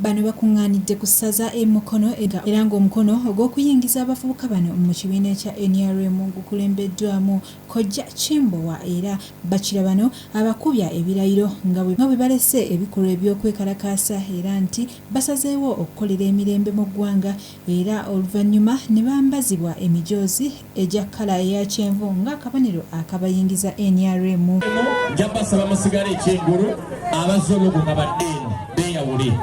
bano bakungaanidde ku ssaza Mukono era ng'omukono ogw'okuyingiza abavubuka bano mu kibiina kya NRM gukulembeddwamu Kkojja Kimbowa era Bakira bano abakubya ebirayiro nga bwe balese ebikolwa eby'okwekalakaasa era nti basazeewo okukolera emirembe mu ggwanga era oluvannyuma ne bambazibwa emijoozi egya kkala eya kyenvu ng'akabonero akabayingiza NRM. Nja basaba musigale ekyengulu abazze olubuga baddeeno beeyawule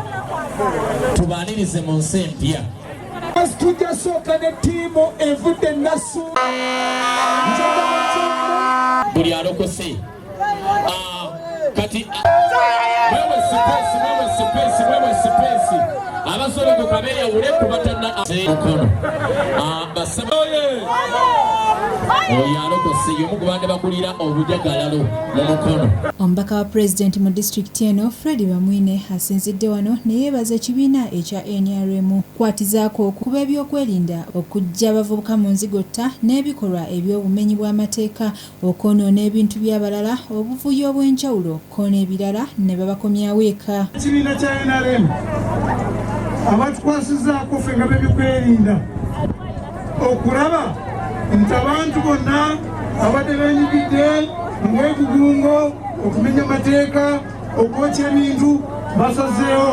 tubaanirize mu nsi empya. Tujja sooka ne ttiimu evudde Nasu buli alokose kati mwewe sipesi abazze olubuga beeyawule kubatana Mukono basaba Omubaka wa Pulezidenti mu disitulikiti eno Fred Bamwine asinzidde wano ne yeebaza ekibiina ekya NRM kukwatizaako okuba ebyokwerinda okuggya abavubuka mu nzigotta n'ebikolwa eby'obumenyi bw'amateeka okwonoona ebintu by'abalala obuvuyo obw'enjawulo koona ebirala ne babakomyawo eka. Ekibiina kya NRM abatukwasizaako ffe nga b'ebyokwerinda okulaba nti abantu bonna abadde benyigidde mu bwegugungo okumenya amateeka okwokya ebintu basazeewo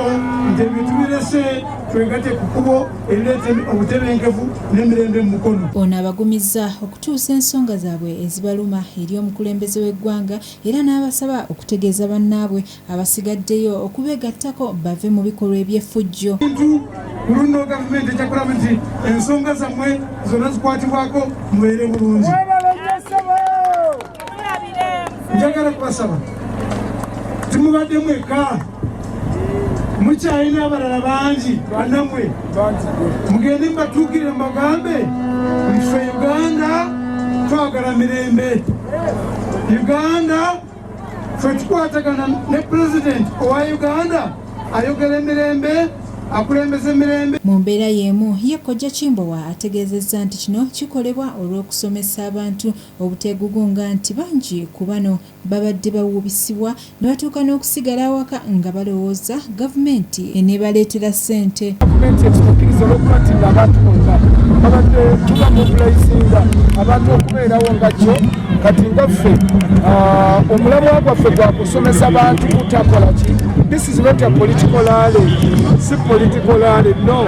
nti ebintu birese twegatte ku kkubo erireeta obutebenkevu n'emirembe mu Mukono. Ono abagumizza okutuusa ensonga zaabwe ezibaluma eri omukulembeze w'eggwanga era n'abasaba okutegeeza bannaabwe abasigaddeyo okubeegattako bave mu bikolwa eby'effujjo. Ku luno gavumenti ejja kulaba nti ensonga zammwe zonna zikwatibwako mubeere bulungi. Njagala kubasaba timubadde mweka mukyalina abalala bangi bannammwe mugende mbatuukire mubagambe ffe Uganda twagala mirembe. Uganda ffe tukwatagana ne pulezidenti owa Uganda ayogera emirembe akulembeza emirembe. Mu mbeera y'emu ye Kkojja Kimbowa ategeezezza nti kino kikolebwa olw'okusomesa abantu obuteegugunga nti bangi ku bano babadde bawubisibwa ne batuuka n'okusigala awaka nga balowooza gavumenti eneebaleetera ssente. Gavumenti etukkiriza olw'okukwatira abantu bonna babadde tubamobilizinga abantu okubeerawo nga kyo kati nga ffe omulamwa gwaffe gwa kusomesa bantu kutakola ki. This is not a political rally, si political rally, no.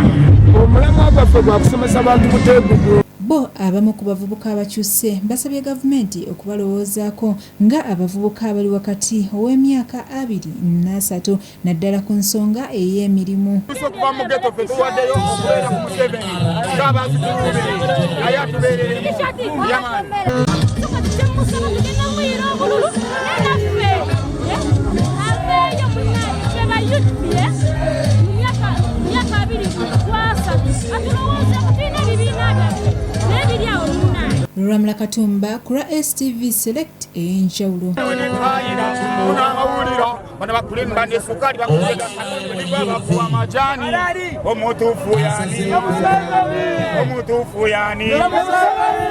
Omulamwa gwaffe gwa kusomesa abantu buteegugu. Bo abamu ku bavubuka abakyuse basabye gavumenti okubalowoozaako nga abavubuka abali wakati ow'emyaka 23 naddala ku nsonga ey'emirimu. Ramla Katumba kura STV Select ey'enjawulo. Omutuufu yani